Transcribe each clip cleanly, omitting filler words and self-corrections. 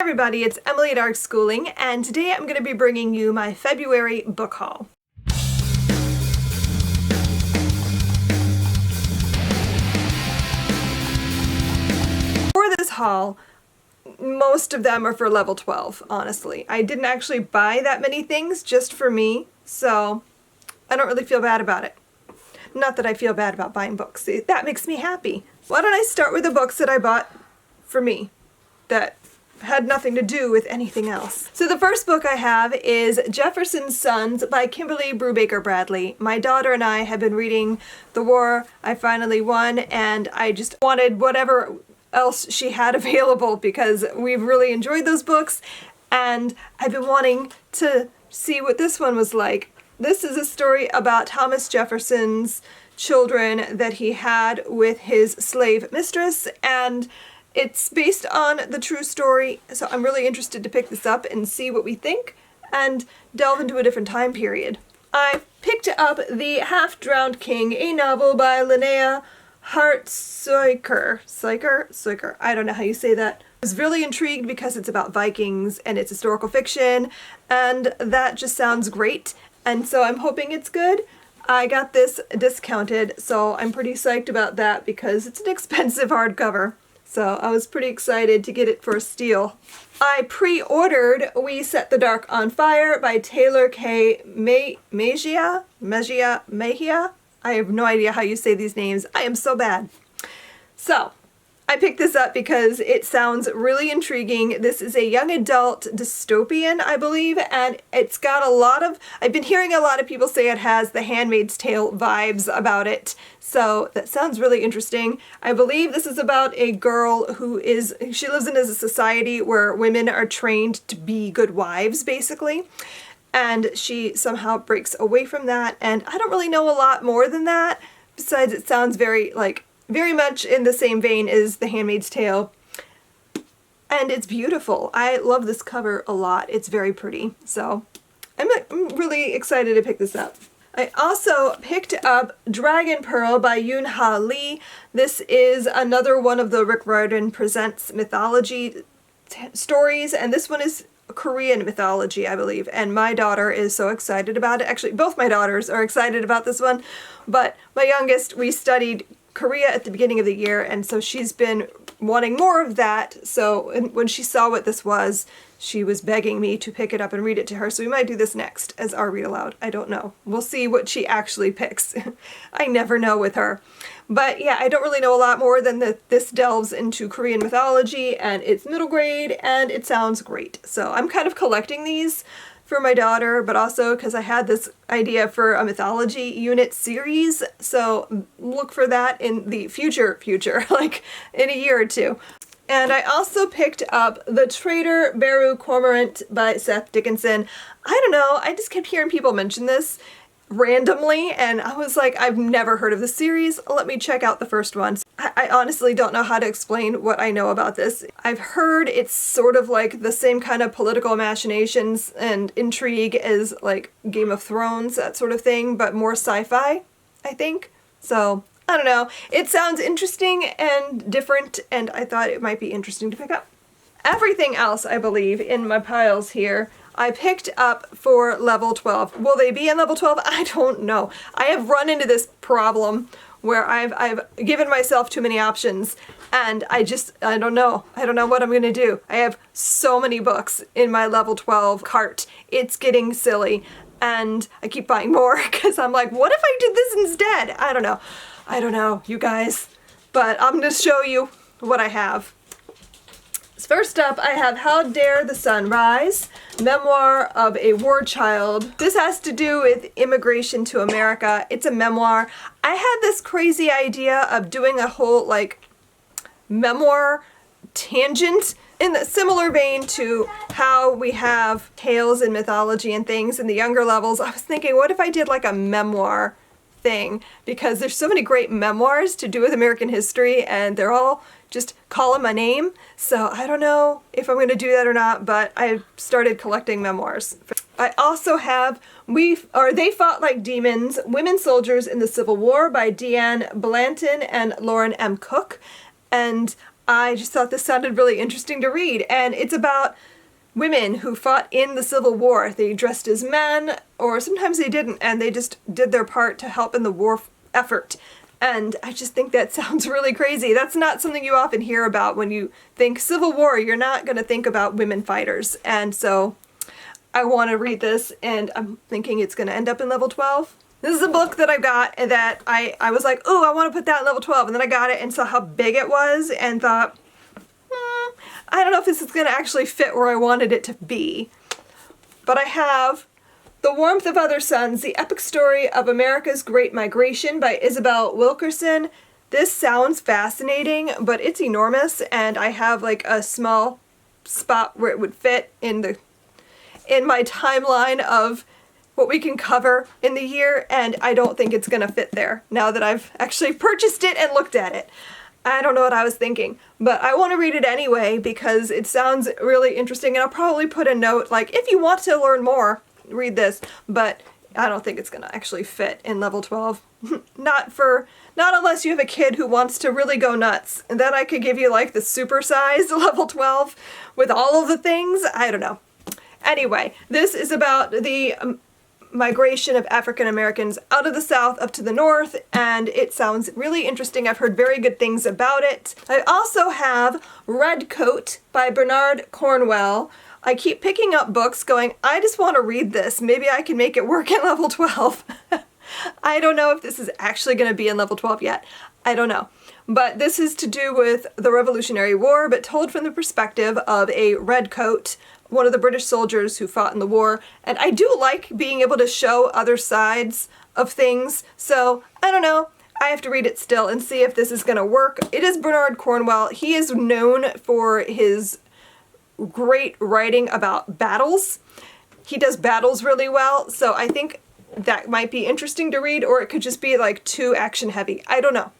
Everybody, it's Emily at Arc Schooling, and today I'm going to be bringing you my February book haul. For this haul, most of them are for level 12, honestly. I didn't actually buy that many things just for me, so I don't really feel bad about it. Not that I feel bad about buying books. That makes me happy. Why don't I start with the books that I bought for me that had nothing to do with anything else. So the first book I have is Jefferson's Sons by Kimberly Brubaker Bradley. My daughter and I have been reading The War I Finally Won, and I just wanted whatever else she had available because we've really enjoyed those books, and I've been wanting to see what this one was like. This is a story about Thomas Jefferson's children that he had with his slave mistress, and it's based on the true story, so I'm really interested to pick this up and see what we think and delve into a different time period. I picked up The Half-Drowned King, a novel by Linnea Hartsoiker. Soiker? I don't know how you say that. I was really intrigued because it's about Vikings and it's historical fiction, and that just sounds great, and so I'm hoping it's good. I got this discounted, so I'm pretty psyched about that because it's an expensive hardcover. So I was pretty excited to get it for a steal. I pre-ordered We Set the Dark on Fire by Taylor K. Mejia? I have no idea how you say these names. I am so bad. So I picked this up because it sounds really intriguing. This is a young adult dystopian, I believe, and it's got a lot of, I've been hearing a lot of people say it has the Handmaid's Tale vibes about it. So that sounds really interesting. I believe this is about a girl she lives in a society where women are trained to be good wives, basically. And she somehow breaks away from that. And I don't really know a lot more than that. Besides, it sounds very much in the same vein as The Handmaid's Tale. And it's beautiful. I love this cover a lot. It's very pretty. So I'm really excited to pick this up. I also picked up Dragon Pearl by Yoon Ha Lee. This is another one of the Rick Riordan Presents mythology stories, and this one is Korean mythology, I believe, and my daughter is so excited about it. Actually, both my daughters are excited about this one, but my youngest, we studied Korea at the beginning of the year, and so she's been wanting more of that. So when she saw what this was, she was begging me to pick it up and read it to her. So we might do this next as our read aloud. I don't know. We'll see what she actually picks. I never know with her. But yeah, I don't really know a lot more than that this delves into Korean mythology, and it's middle grade, and it sounds great. So I'm kind of collecting these for my daughter, but also because I had this idea for a mythology unit series, so look for that in the future, like in a year or two. And I also picked up The Traitor Beru Cormorant by Seth Dickinson. I don't know, I just kept hearing people mention this randomly, and I was like, I've never heard of the series. Let me check out the first one. I honestly don't know how to explain what I know about this. I've heard it's sort of like the same kind of political machinations and intrigue as like Game of Thrones, that sort of thing, but more sci-fi, I think. So I don't know. It sounds interesting and different, and I thought it might be interesting to pick up. Everything else, I believe, in my piles here, I picked up for level 12. Will they be in level 12? I don't know. I have run into this problem where I've given myself too many options, and I don't know. I don't know what I'm gonna do. I have so many books in my level 12 cart. It's getting silly, and I keep buying more because I'm like, what if I did this instead? I don't know, you guys, but I'm gonna show you what I have. First up, I have How Dare the Sun Rise, Memoir of a War Child. This has to do with immigration to America. It's a memoir. I had this crazy idea of doing a whole memoir tangent in a similar vein to how we have tales and mythology and things in the younger levels. I was thinking, what if I did like a memoir thing? Because there's so many great memoirs to do with American history, and they're all just calling my name. So I don't know if I'm going to do that or not, but I started collecting memoirs. I also have They Fought Like Demons, Women Soldiers in the Civil War by Deanne Blanton and Lauren M. Cook. And I just thought this sounded really interesting to read, and it's about women who fought in the Civil War. They dressed as men, or sometimes they didn't, and they just did their part to help in the war effort. And I just think that sounds really crazy. That's not something you often hear about when you think Civil War. You're not going to think about women fighters. And so I want to read this, and I'm thinking it's going to end up in level 12. This is a book that I got that I was like, oh, I want to put that in level 12. And then I got it and saw how big it was and thought, I don't know if this is going to actually fit where I wanted it to be. But I have The Warmth of Other Suns, The Epic Story of America's Great Migration by Isabel Wilkerson. This sounds fascinating, but it's enormous, and I have like a small spot where it would fit in my timeline of what we can cover in the year, and I don't think it's going to fit there now that I've actually purchased it and looked at it. I don't know what I was thinking, but I want to read it anyway because it sounds really interesting, and I'll probably put a note like, if you want to learn more, read this, but I don't think it's going to actually fit in level 12. Not unless you have a kid who wants to really go nuts, and then I could give you like the supersized level 12 with all of the things. I don't know. Anyway, this is about the migration of African Americans out of the South up to the North, and it sounds really interesting. I've heard very good things about it. I also have Red Coat by Bernard Cornwell. I keep picking up books going, I just want to read this. Maybe I can make it work in level 12. I don't know if this is actually going to be in level 12 yet. I don't know. But this is to do with the Revolutionary War, but told from the perspective of a redcoat, one of the British soldiers who fought in the war. And I do like being able to show other sides of things. So, I don't know. I have to read it still and see if this is going to work. It is Bernard Cornwell. He is known for his great writing about battles. He does battles really well, so I think that might be interesting to read, or it could just be like too action heavy. I don't know.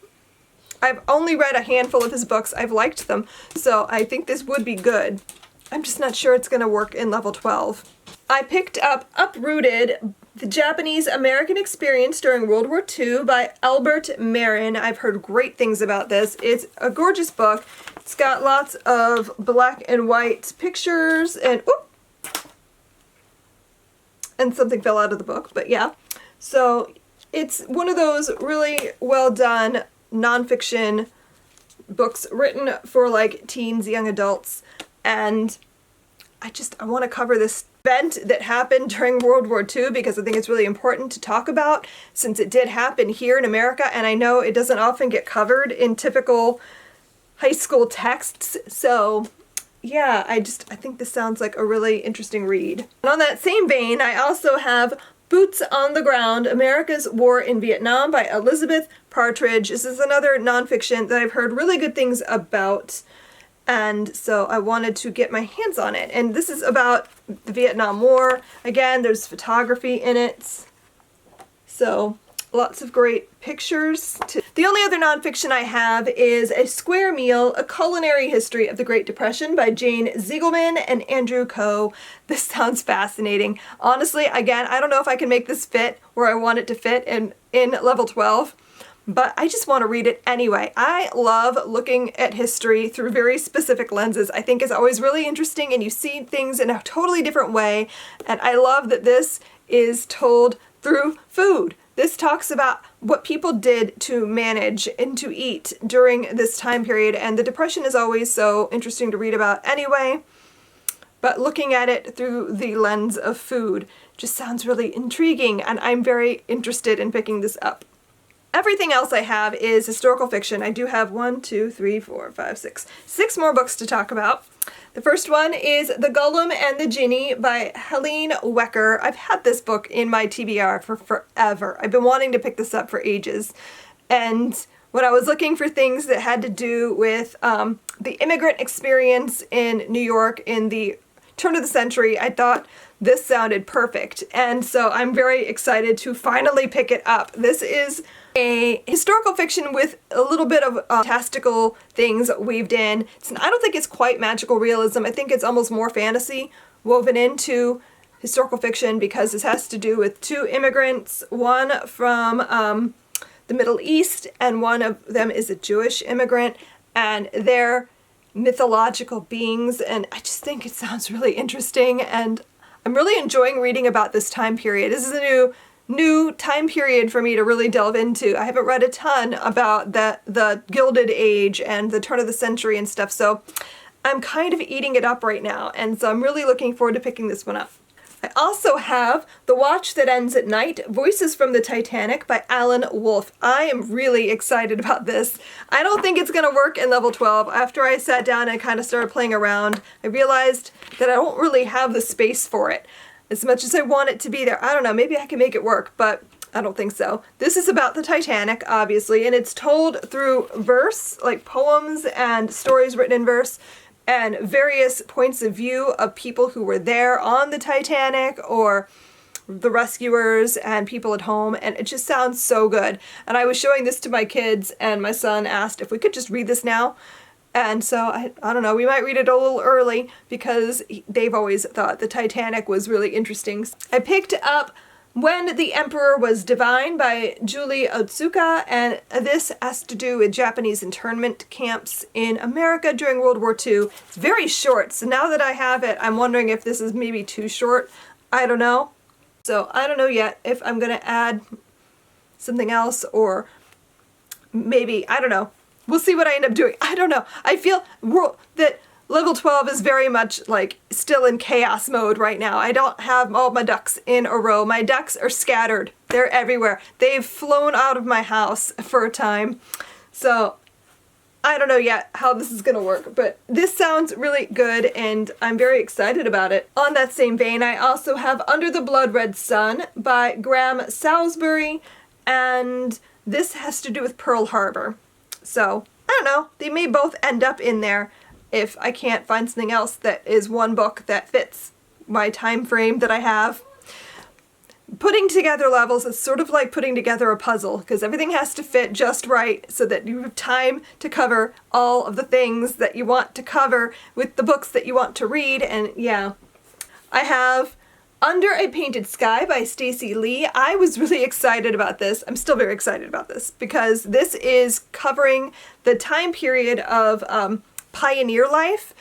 I've only read a handful of his books. I've liked them, so I think this would be good. I'm just not sure it's going to work in level 12. I picked up Uprooted, The Japanese-American Experience During World War II by Albert Marin. I've heard great things about this. It's a gorgeous book. It's got lots of black and white pictures and something fell out of the book, but yeah. So it's one of those really well done nonfiction books written for like teens, young adults, and I want to cover this event that happened during World War II because I think it's really important to talk about since it did happen here in America, and I know it doesn't often get covered in typical high school texts. So yeah, I think this sounds like a really interesting read. And on that same vein, I also have Boots on the Ground, America's War in Vietnam by Elizabeth Partridge. This is another nonfiction that I've heard really good things about, and so I wanted to get my hands on it. And this is about the Vietnam War. Again, there's photography in it, so lots of great pictures. The only other nonfiction I have is A Square Meal, A Culinary History of the Great Depression by Jane Ziegelman and Andrew Coe. This sounds fascinating. Honestly, again, I don't know if I can make this fit where I want it to fit in level 12, but I just want to read it anyway. I love looking at history through very specific lenses. I think it's always really interesting, and you see things in a totally different way, and I love that this is told through food. This talks about what people did to manage and to eat during this time period, and the Depression is always so interesting to read about anyway, but looking at it through the lens of food just sounds really intriguing, and I'm very interested in picking this up. Everything else I have is historical fiction. I do have 6 more books to talk about. The first one is The Gollum and the Genie by Helene Wecker. I've had this book in my TBR for forever. I've been wanting to pick this up for ages. And when I was looking for things that had to do with the immigrant experience in New York in the turn of the century, I thought this sounded perfect. And so I'm very excited to finally pick it up. This is a historical fiction with a little bit of fantastical things weaved in. I don't think it's quite magical realism. I think it's almost more fantasy woven into historical fiction because this has to do with 2 immigrants, one from the Middle East and one of them is a Jewish immigrant, and their mythological beings, and I just think it sounds really interesting, and I'm really enjoying reading about this time period. This is a new time period for me to really delve into. I haven't read a ton about the Gilded Age and the turn of the century and stuff, so I'm kind of eating it up right now, and so I'm really looking forward to picking this one up. I also have The Watch That Ends at Night, Voices from the Titanic by Alan Wolfe. I am really excited about this. I don't think it's going to work in level 12. After I sat down and kind of started playing around, I realized that I don't really have the space for it. As much as I want it to be there, I don't know, maybe I can make it work, but I don't think so. This is about the Titanic, obviously, and it's told through verse, like poems and stories written in verse, and various points of view of people who were there on the Titanic or the rescuers and people at home, and it just sounds so good. And I was showing this to my kids, and my son asked if we could just read this now. And so, I don't know, we might read it a little early because they've always thought the Titanic was really interesting. I picked up When the Emperor Was Divine by Julie Otsuka, and this has to do with Japanese internment camps in America during World War II. It's very short, so now that I have it, I'm wondering if this is maybe too short. I don't know. So I don't know yet if I'm going to add something else, or maybe, I don't know. We'll see what I end up doing. I don't know. I feel that level 12 is very much like still in chaos mode right now. I don't have all my ducks in a row. My ducks are scattered. They're everywhere. They've flown out of my house for a time. So I don't know yet how this is going to work, but this sounds really good and I'm very excited about it. On that same vein, I also have Under the Blood Red Sun by Graham Salisbury, and this has to do with Pearl Harbor. So I don't know. They may both end up in there if I can't find something else that is one book that fits my time frame that I have. Putting together levels is sort of like putting together a puzzle, because everything has to fit just right so that you have time to cover all of the things that you want to cover with the books that you want to read. And yeah, I have Under a Painted Sky by Stacey Lee. I was really excited about this. I'm still very excited about this because this is covering the time period of pioneer life,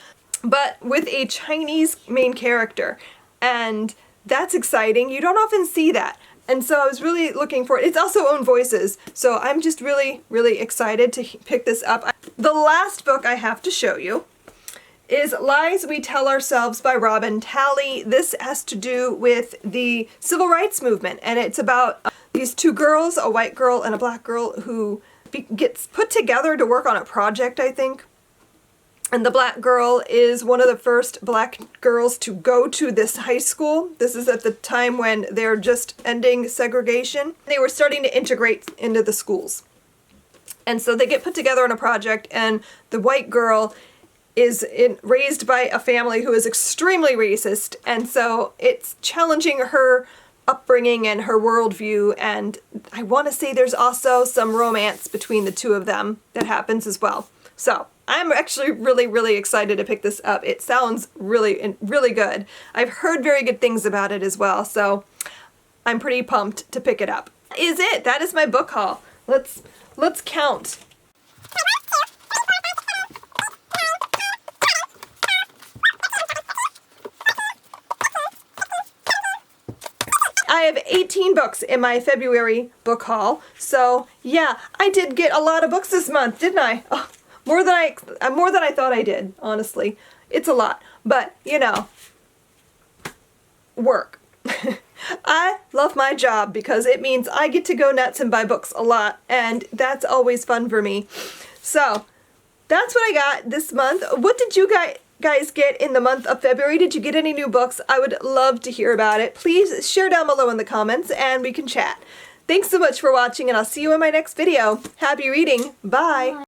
but with a Chinese main character, and that's exciting. You don't often see that, and so I was really looking for it. It's also own voices, so I'm just really excited to pick this up. The last book I have to show you is Lies We Tell Ourselves by Robin Talley. This has to do with the civil rights movement, and it's about these two girls, a white girl and a black girl, who gets put together to work on a project, I think. And the black girl is one of the first black girls to go to this high school. This is at the time when they're just ending segregation. They were starting to integrate into the schools. And so they get put together on a project, and the white girl is raised by a family who is extremely racist, and so it's challenging her upbringing and her worldview, and I want to say there's also some romance between the two of them that happens as well. So I'm actually really excited to pick this up. It sounds really good. I've heard very good things about it as well, so I'm pretty pumped to pick it up. That is it. That is my book haul. Let's count. I have 18 books in my February book haul, so yeah, I did get a lot of books this month, didn't I? Oh, more than I thought I did, honestly. It's a lot, but you know, work. I love my job because it means I get to go nuts and buy books a lot, and that's always fun for me. So that's what I got this month. What did you guys get in the month of February? Did you get any new books? I would love to hear about it. Please share down below in the comments and we can chat. Thanks so much for watching, and I'll see you in my next video. Happy reading. Bye.